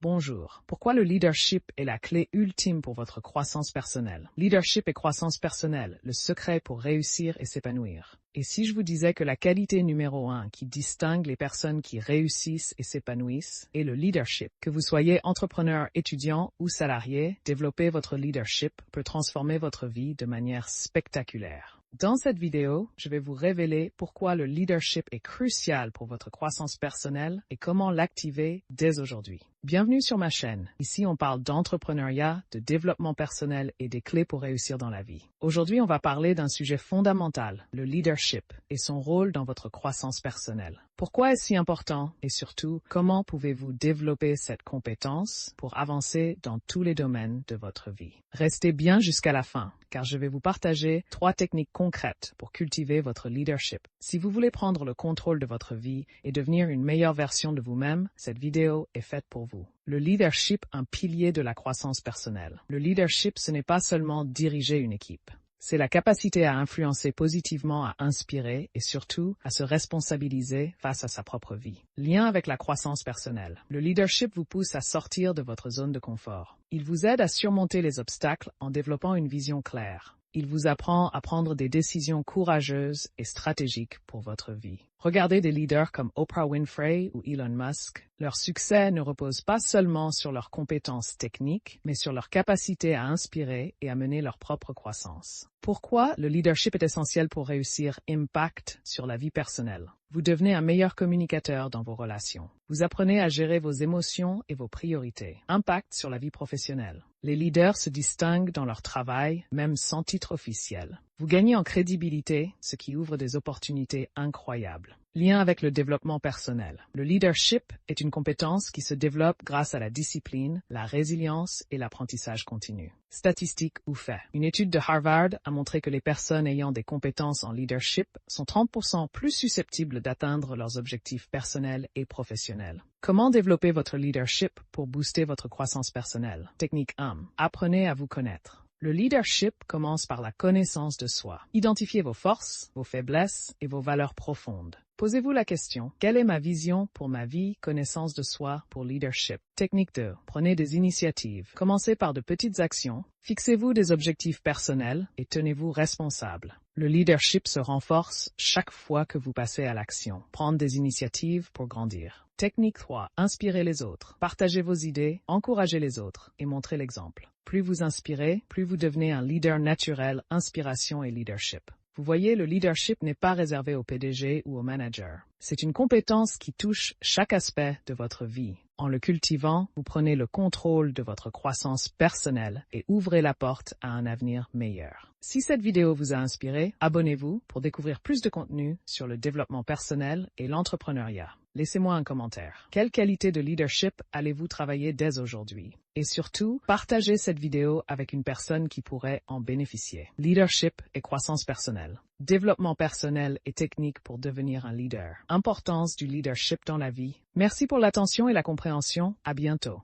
Bonjour. Pourquoi le leadership est la clé ultime pour votre croissance personnelle? Leadership et croissance personnelle, le secret pour réussir et s'épanouir. Et si je vous disais que la qualité numéro 1 qui distingue les personnes qui réussissent et s'épanouissent est le leadership? Que vous soyez entrepreneur, étudiant ou salarié, développer votre leadership peut transformer votre vie de manière spectaculaire. Dans cette vidéo, je vais vous révéler pourquoi le leadership est crucial pour votre croissance personnelle et comment l'activer dès aujourd'hui. Bienvenue sur ma chaîne. Ici, on parle d'entrepreneuriat, de développement personnel et des clés pour réussir dans la vie. Aujourd'hui, on va parler d'un sujet fondamental, le leadership et son rôle dans votre croissance personnelle. Pourquoi est-ce si important et surtout, comment pouvez-vous développer cette compétence pour avancer dans tous les domaines de votre vie? Restez bien jusqu'à la fin, car je vais vous partager 3 techniques concrètes pour cultiver votre leadership. Si vous voulez prendre le contrôle de votre vie et devenir une meilleure version de vous-même, cette vidéo est faite pour vous. Le leadership, un pilier de la croissance personnelle. Le leadership, ce n'est pas seulement diriger une équipe. C'est la capacité à influencer positivement, à inspirer et surtout à se responsabiliser face à sa propre vie. Lien avec la croissance personnelle. Le leadership vous pousse à sortir de votre zone de confort. Il vous aide à surmonter les obstacles en développant une vision claire. Il vous apprend à prendre des décisions courageuses et stratégiques pour votre vie. Regardez des leaders comme Oprah Winfrey ou Elon Musk. Leur succès ne repose pas seulement sur leurs compétences techniques, mais sur leur capacité à inspirer et à mener leur propre croissance. Pourquoi le leadership est essentiel pour réussir? Impact sur la vie personnelle. Vous devenez un meilleur communicateur dans vos relations. Vous apprenez à gérer vos émotions et vos priorités. Impact sur la vie professionnelle. Les leaders se distinguent dans leur travail, même sans titre officiel. Vous gagnez en crédibilité, ce qui ouvre des opportunités incroyables. Lien avec le développement personnel. Le leadership est une compétence qui se développe grâce à la discipline, la résilience et l'apprentissage continu. Statistiques ou faits. Une étude de Harvard a montré que les personnes ayant des compétences en leadership sont 30% plus susceptibles d'atteindre leurs objectifs personnels et professionnels. Comment développer votre leadership pour booster votre croissance personnelle? Technique 1. Apprenez à vous connaître. Le leadership commence par la connaissance de soi. Identifiez vos forces, vos faiblesses et vos valeurs profondes. Posez-vous la question, quelle est ma vision pour ma vie, connaissance de soi pour leadership? Technique 2. Prenez des initiatives. Commencez par de petites actions. Fixez-vous des objectifs personnels et tenez-vous responsable. Le leadership se renforce chaque fois que vous passez à l'action. Prendre des initiatives pour grandir. Technique 3. Inspirez les autres. Partagez vos idées, encouragez les autres et montrez l'exemple. Plus vous inspirez, plus vous devenez un leader naturel, inspiration et leadership. Vous voyez, le leadership n'est pas réservé au PDG ou au manager. C'est une compétence qui touche chaque aspect de votre vie. En le cultivant, vous prenez le contrôle de votre croissance personnelle et ouvrez la porte à un avenir meilleur. Si cette vidéo vous a inspiré, abonnez-vous pour découvrir plus de contenu sur le développement personnel et l'entrepreneuriat. Laissez-moi un commentaire. Quelle qualité de leadership allez-vous travailler dès aujourd'hui? Et surtout, partagez cette vidéo avec une personne qui pourrait en bénéficier. Leadership et croissance personnelle. Développement personnel et technique pour devenir un leader. Importance du leadership dans la vie. Merci pour l'attention et la compréhension. À bientôt.